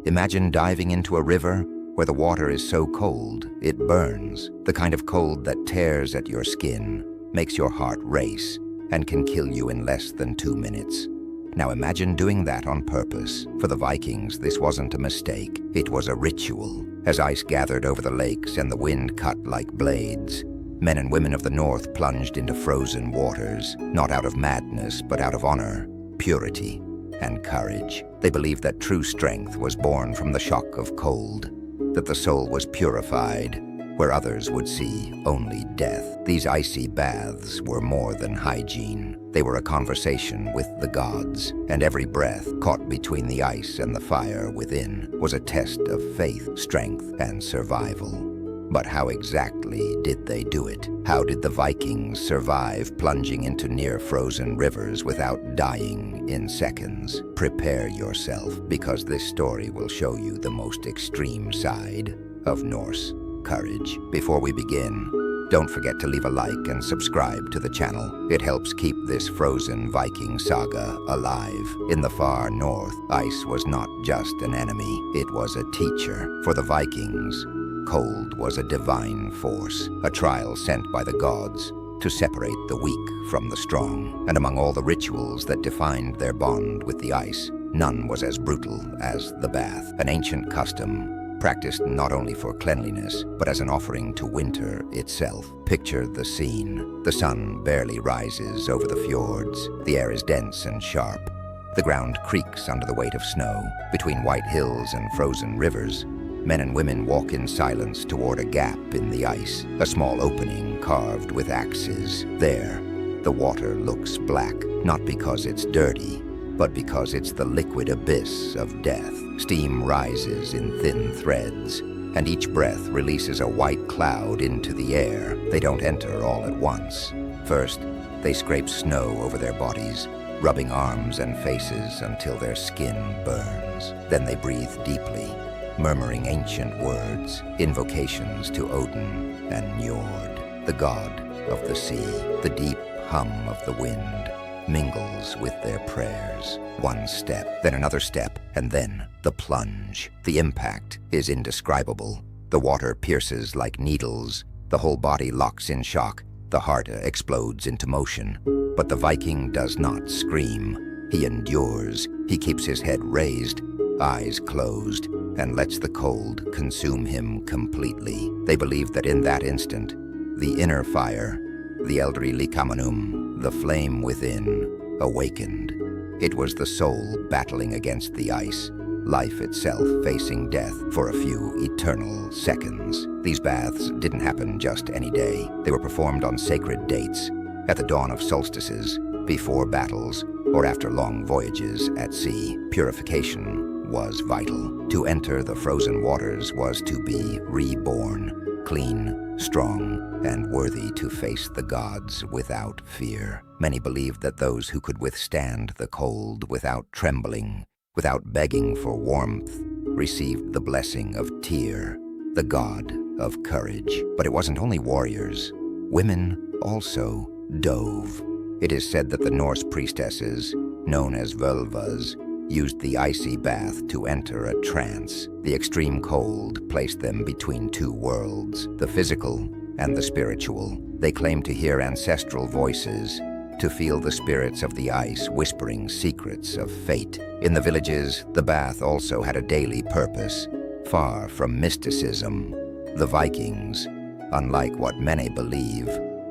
Imagine diving into a river where the water is so cold it burns, the kind of cold that tears at your skin, makes your heart race, and can kill you in less than 2 minutes. Now imagine doing that on purpose. For the Vikings, this wasn't a mistake, it was a ritual. As ice gathered over the lakes and the wind cut like blades, men and women of the north plunged into frozen waters, not out of madness, but out of honor, purity, and courage. They believed that true strength was born from the shock of cold, that the soul was purified where others would see only death. These icy baths were more than hygiene. They were a conversation with the gods, and every breath caught between the ice and the fire within was a test of faith, strength, and survival. But how exactly did they do it? How did the Vikings survive plunging into near-frozen rivers without dying in seconds? Prepare yourself, because this story will show you the most extreme side of Norse courage. Before we begin, don't forget to leave a like and subscribe to the channel. It helps keep this frozen Viking saga alive. In the far north, ice was not just an enemy, it was a teacher. For the Vikings, cold was a divine force, a trial sent by the gods to separate the weak from the strong. And among all the rituals that defined their bond with the ice, none was as brutal as the bath, an ancient custom practiced not only for cleanliness, but as an offering to winter itself. Picture the scene. The sun barely rises over the fjords. The air is dense and sharp. The ground creaks under the weight of snow. Between white hills and frozen rivers, men and women walk in silence toward a gap in the ice, a small opening carved with axes. There, the water looks black, not because it's dirty, but because it's the liquid abyss of death. Steam rises in thin threads, and each breath releases a white cloud into the air. They don't enter all at once. First, they scrape snow over their bodies, rubbing arms and faces until their skin burns. Then they breathe deeply, murmuring ancient words, invocations to Odin and Njord, the god of the sea. The deep hum of the wind mingles with their prayers. One step, then another step, and then the plunge. The impact is indescribable. The water pierces like needles. The whole body locks in shock. The heart explodes into motion. But the Viking does not scream. He endures. He keeps his head raised, eyes closed, and lets the cold consume him completely. They believe that in that instant, the inner fire, the Eldri Likamanum, the flame within, awakened. It was the soul battling against the ice, life itself facing death for a few eternal seconds. These baths didn't happen just any day. They were performed on sacred dates, at the dawn of solstices, before battles, or after long voyages at sea. Purification was vital. To enter the frozen waters was to be reborn, clean, strong, and worthy to face the gods without fear. Many believed that those who could withstand the cold without trembling, without begging for warmth, received the blessing of Tyr, the god of courage. But it wasn't only warriors. Women also dove. It is said that the Norse priestesses, known as völvas, used the icy bath to enter a trance. The extreme cold placed them between two worlds, the physical and the spiritual. They claimed to hear ancestral voices, to feel the spirits of the ice whispering secrets of fate. In the villages, the bath also had a daily purpose. Far from mysticism, the Vikings, unlike what many believe,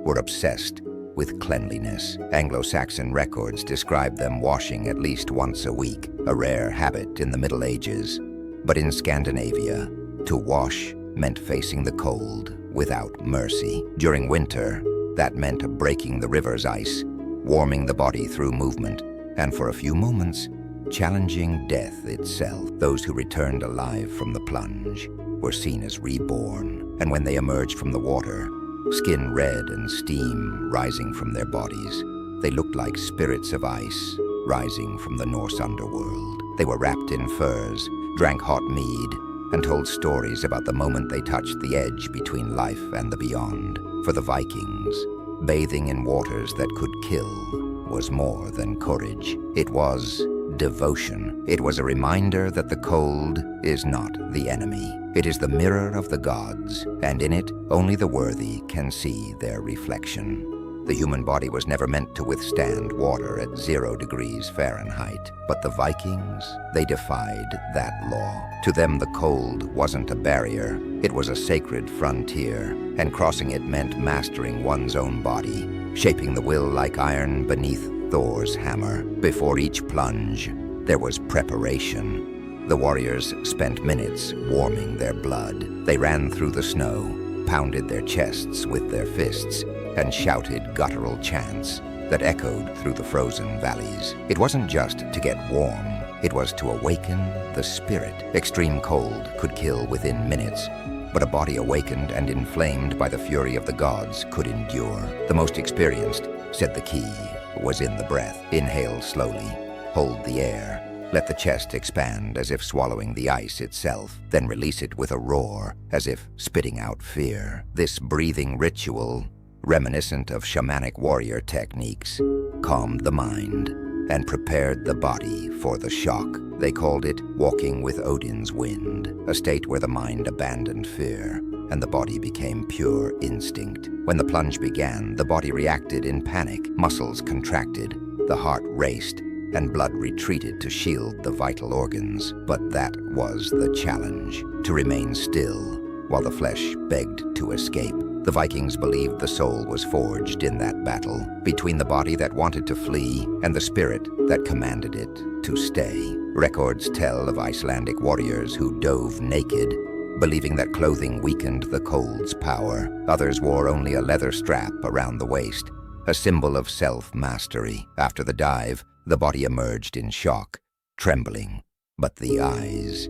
were obsessed with cleanliness. Anglo-Saxon records describe them washing at least once a week, a rare habit in the Middle Ages. But in Scandinavia, to wash meant facing the cold without mercy. During winter, that meant breaking the river's ice, warming the body through movement, and for a few moments, challenging death itself. Those who returned alive from the plunge were seen as reborn, and when they emerged from the water, skin red and steam rising from their bodies, they looked like spirits of ice rising from the Norse underworld. They were wrapped in furs, drank hot mead, and told stories about the moment they touched the edge between life and the beyond. For the Vikings, bathing in waters that could kill was more than courage. It was devotion. It was a reminder that the cold is not the enemy. It is the mirror of the gods, and in it, only the worthy can see their reflection. The human body was never meant to withstand water at 0 degrees Fahrenheit, but the Vikings, they defied that law. To them, the cold wasn't a barrier, it was a sacred frontier, and crossing it meant mastering one's own body, shaping the will like iron beneath Thor's hammer. Before each plunge, there was preparation. The warriors spent minutes warming their blood. They ran through the snow, pounded their chests with their fists, and shouted guttural chants that echoed through the frozen valleys. It wasn't just to get warm, it was to awaken the spirit. Extreme cold could kill within minutes, but a body awakened and inflamed by the fury of the gods could endure. The most experienced said the key was in the breath. Inhale slowly, hold the air, let the chest expand as if swallowing the ice itself, then release it with a roar as if spitting out fear. This breathing ritual, reminiscent of shamanic warrior techniques, calmed the mind and prepared the body for the shock. They called it walking with Odin's wind, a state where the mind abandoned fear and the body became pure instinct. When the plunge began, the body reacted in panic. Muscles contracted, the heart raced, and blood retreated to shield the vital organs. But that was the challenge, to remain still while the flesh begged to escape. The Vikings believed the soul was forged in that battle, between the body that wanted to flee and the spirit that commanded it to stay. Records tell of Icelandic warriors who dove naked, believing that clothing weakened the cold's power. Others wore only a leather strap around the waist, a symbol of self-mastery. After the dive, the body emerged in shock, trembling. But the eyes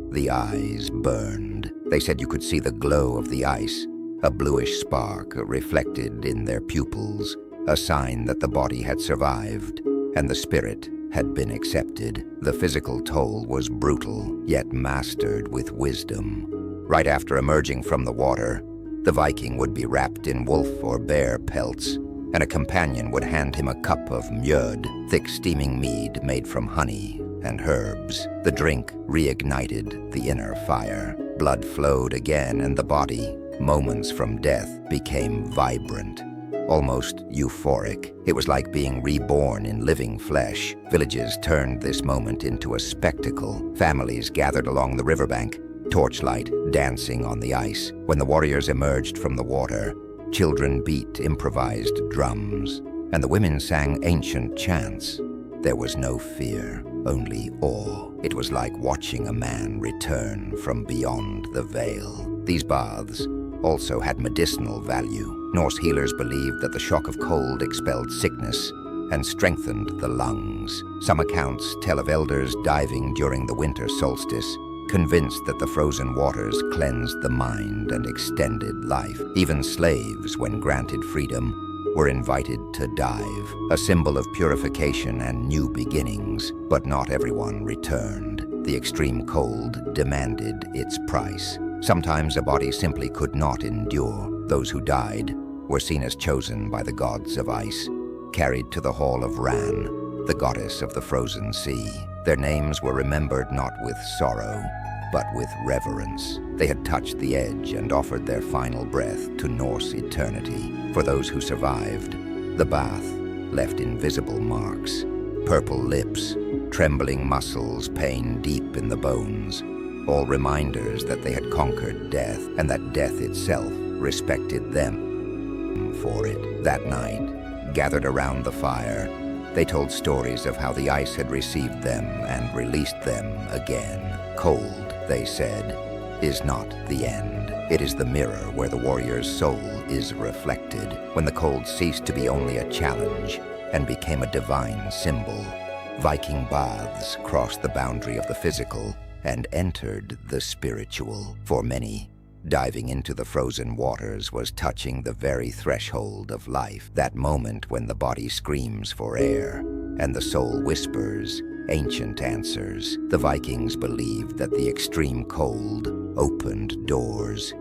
burned. They said you could see the glow of the ice, a bluish spark reflected in their pupils, a sign that the body had survived and the spirit had been accepted. The physical toll was brutal, yet mastered with wisdom. Right after emerging from the water, the Viking would be wrapped in wolf or bear pelts, and a companion would hand him a cup of mjöd, thick steaming mead made from honey and herbs. The drink reignited the inner fire. Blood flowed again, and the body, moments from death, became vibrant, almost euphoric. It was like being reborn in living flesh. Villages turned this moment into a spectacle. Families gathered along the riverbank, torchlight dancing on the ice. When the warriors emerged from the water, children beat improvised drums, and the women sang ancient chants. There was no fear, only awe. It was like watching a man return from beyond the veil. These baths also had medicinal value. Norse healers believed that the shock of cold expelled sickness and strengthened the lungs. Some accounts tell of elders diving during the winter solstice, convinced that the frozen waters cleansed the mind and extended life. Even slaves, when granted freedom, were invited to dive, a symbol of purification and new beginnings. But not everyone returned. The extreme cold demanded its price. Sometimes a body simply could not endure. Those who died were seen as chosen by the gods of ice, carried to the hall of Ran, the goddess of the frozen sea. Their names were remembered not with sorrow, but with reverence. They had touched the edge and offered their final breath to Norse eternity. For those who survived, the bath left invisible marks. Purple lips, trembling muscles, pain deep in the bones, all reminders that they had conquered death, and that death itself respected them for it. That night, gathered around the fire, they told stories of how the ice had received them and released them again. Cold, they said, is not the end. It is the mirror where the warrior's soul is reflected. When the cold ceased to be only a challenge and became a divine symbol, Viking baths crossed the boundary of the physical and entered the spiritual. For many, diving into the frozen waters was touching the very threshold of life, that moment when the body screams for air and the soul whispers ancient answers. The Vikings believed that the extreme cold opened doors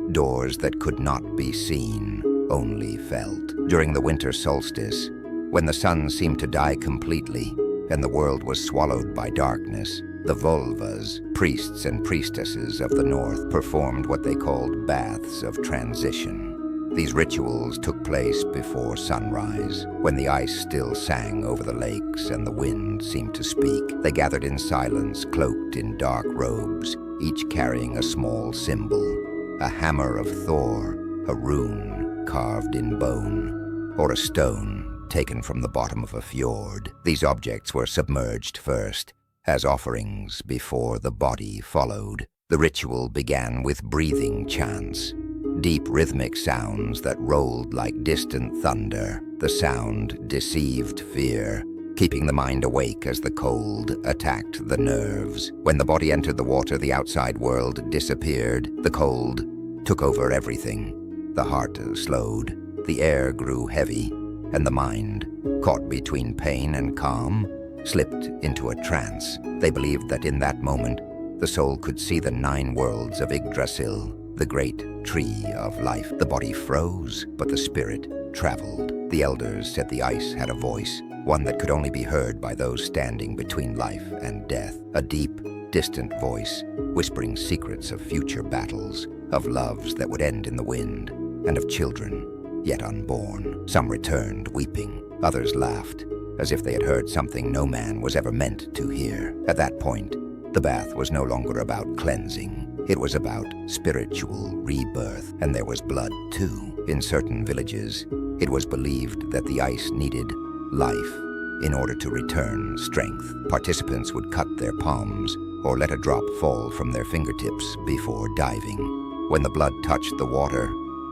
that could not be seen, only felt. During the winter solstice, when the sun seemed to die completely, and the world was swallowed by darkness. The völvas, priests and priestesses of the north, performed what they called baths of transition. These rituals took place before sunrise, when the ice still sang over the lakes and the wind seemed to speak. They gathered in silence, cloaked in dark robes, each carrying a small symbol, a hammer of Thor, a rune carved in bone, or a stone taken from the bottom of a fjord. These objects were submerged first, as offerings before the body followed. The ritual began with breathing chants, deep rhythmic sounds that rolled like distant thunder. The sound deceived fear, keeping the mind awake as the cold attacked the nerves. When the body entered the water, the outside world disappeared. The cold took over everything. The heart slowed, the air grew heavy, and the mind, caught between pain and calm, slipped into a trance. They believed that in that moment, the soul could see the 9 worlds of Yggdrasil, the great tree of life. The body froze, but the spirit traveled. The elders said the ice had a voice, one that could only be heard by those standing between life and death. A deep, distant voice, whispering secrets of future battles, of loves that would end in the wind, and of children yet unborn. Some returned weeping, others laughed, as if they had heard something no man was ever meant to hear. At that point, the bath was no longer about cleansing. It was about spiritual rebirth, and there was blood too. In certain villages, it was believed that the ice needed life in order to return strength. Participants would cut their palms or let a drop fall from their fingertips before diving. When the blood touched the water,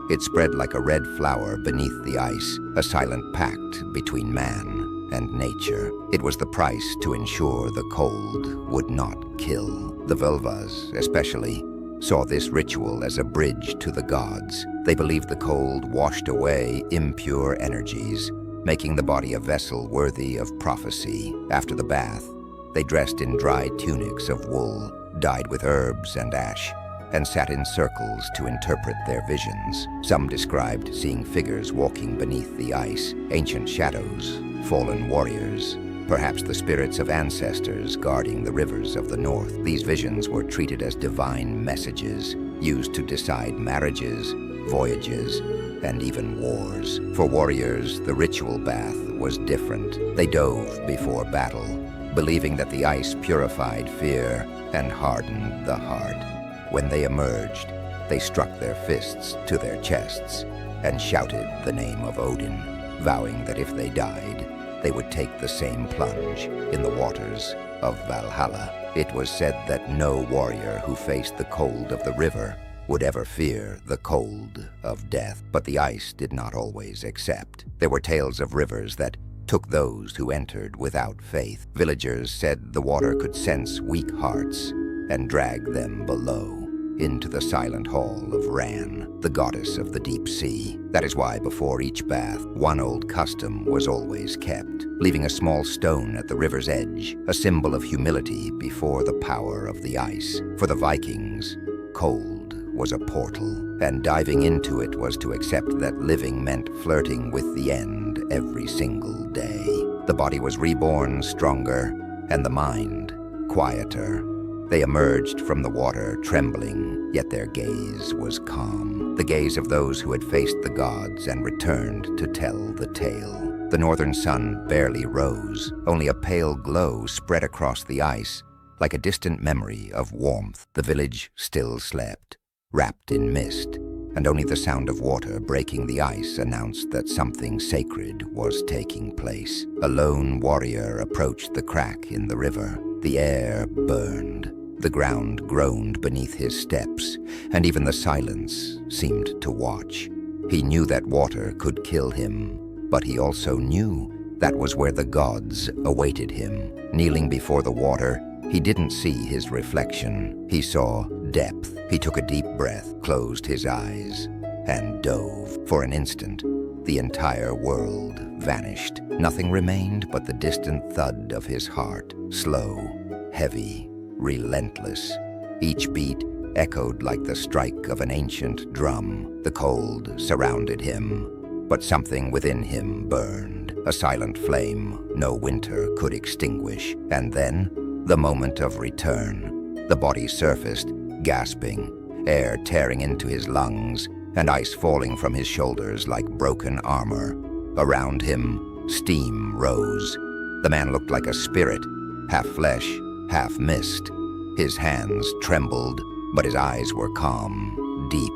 it spread like a red flower beneath the ice, a silent pact between man and nature. It was the price to ensure the cold would not kill. The völvas, especially, saw this ritual as a bridge to the gods. They believed the cold washed away impure energies, making the body a vessel worthy of prophecy. After the bath, they dressed in dry tunics of wool, dyed with herbs and ash, and sat in circles to interpret their visions. Some described seeing figures walking beneath the ice, ancient shadows, fallen warriors, perhaps the spirits of ancestors guarding the rivers of the north. These visions were treated as divine messages, used to decide marriages, voyages, and even wars. For warriors, the ritual bath was different. They dove before battle, believing that the ice purified fear and hardened the heart. When they emerged, they struck their fists to their chests and shouted the name of Odin, vowing that if they died, they would take the same plunge in the waters of Valhalla. It was said that no warrior who faced the cold of the river would ever fear the cold of death. But the ice did not always accept. There were tales of rivers that took those who entered without faith. Villagers said the water could sense weak hearts and drag them below into the silent hall of Ran, the goddess of the deep sea. That is why before each bath, one old custom was always kept, leaving a small stone at the river's edge, a symbol of humility before the power of the ice. For the Vikings, cold was a portal, and diving into it was to accept that living meant flirting with the end every single day. The body was reborn stronger, and the mind quieter. They emerged from the water trembling, yet their gaze was calm. The gaze of those who had faced the gods and returned to tell the tale. The northern sun barely rose. Only a pale glow spread across the ice, like a distant memory of warmth. The village still slept, wrapped in mist, and only the sound of water breaking the ice announced that something sacred was taking place. A lone warrior approached the crack in the river. The air burned. The ground groaned beneath his steps, and even the silence seemed to watch. He knew that water could kill him, but he also knew that was where the gods awaited him. Kneeling before the water, he didn't see his reflection. He saw depth. He took a deep breath, closed his eyes, and dove. For an instant, the entire world vanished. Nothing remained but the distant thud of his heart, slow, heavy, relentless. Each beat echoed like the strike of an ancient drum. The cold surrounded him, But something within him burned, a silent flame no winter could extinguish. And then, the moment of return. The body surfaced, gasping, air tearing into his lungs, and ice falling from his shoulders like broken armor. Around him, steam rose. The man looked like a spirit, half flesh, half mist. His hands trembled, but his eyes were calm, deep,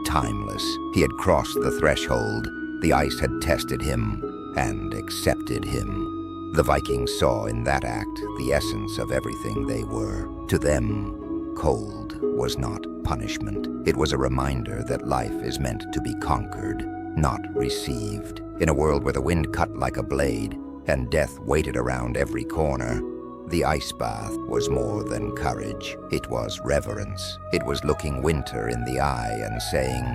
timeless. He had crossed the threshold. The ice had tested him and accepted him. The Vikings saw in that act the essence of everything they were. To them, cold was not punishment. It was a reminder that life is meant to be conquered, not received. In a world where the wind cut like a blade and death waited around every corner, the ice bath was more than courage. It was reverence. It was looking winter in the eye and saying,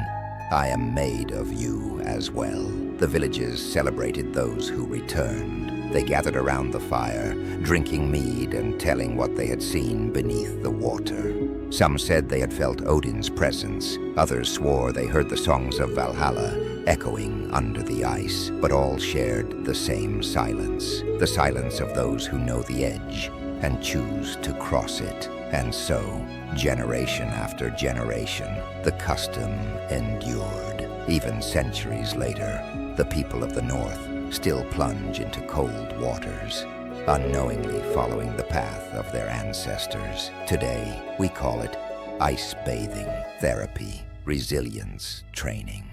"I am made of you as well." The villages celebrated those who returned. They gathered around the fire, drinking mead and telling what they had seen beneath the water. Some said they had felt Odin's presence. Others swore they heard the songs of Valhalla echoing under the ice. But all shared the same silence, the silence of those who know the edge and choose to cross it. And so, generation after generation, the custom endured. Even centuries later, the people of the North still plunge into cold waters, unknowingly following the path of their ancestors. Today, we call it ice bathing, therapy, resilience training.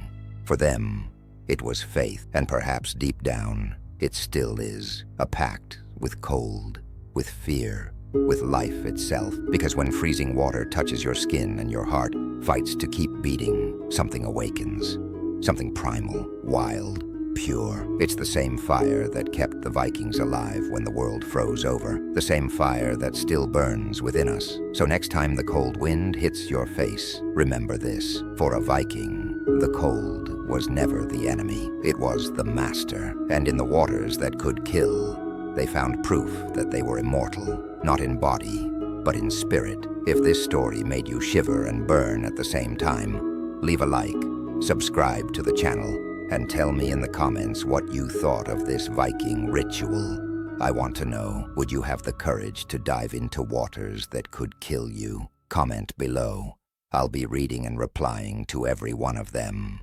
For them, it was faith, and perhaps deep down, it still is a pact with cold, with fear, with life itself. Because when freezing water touches your skin and your heart fights to keep beating, something awakens, something primal, wild, pure. It's the same fire that kept the Vikings alive when the world froze over, the same fire that still burns within us. So next time the cold wind hits your face, remember this: for a Viking, the cold was never the enemy. It was the master. And in the waters that could kill, they found proof that they were immortal, not in body, but in spirit. If this story made you shiver and burn at the same time, leave a like, subscribe to the channel, and tell me in the comments what you thought of this Viking ritual. I want to know, would you have the courage to dive into waters that could kill you? Comment below. I'll be reading and replying to every one of them.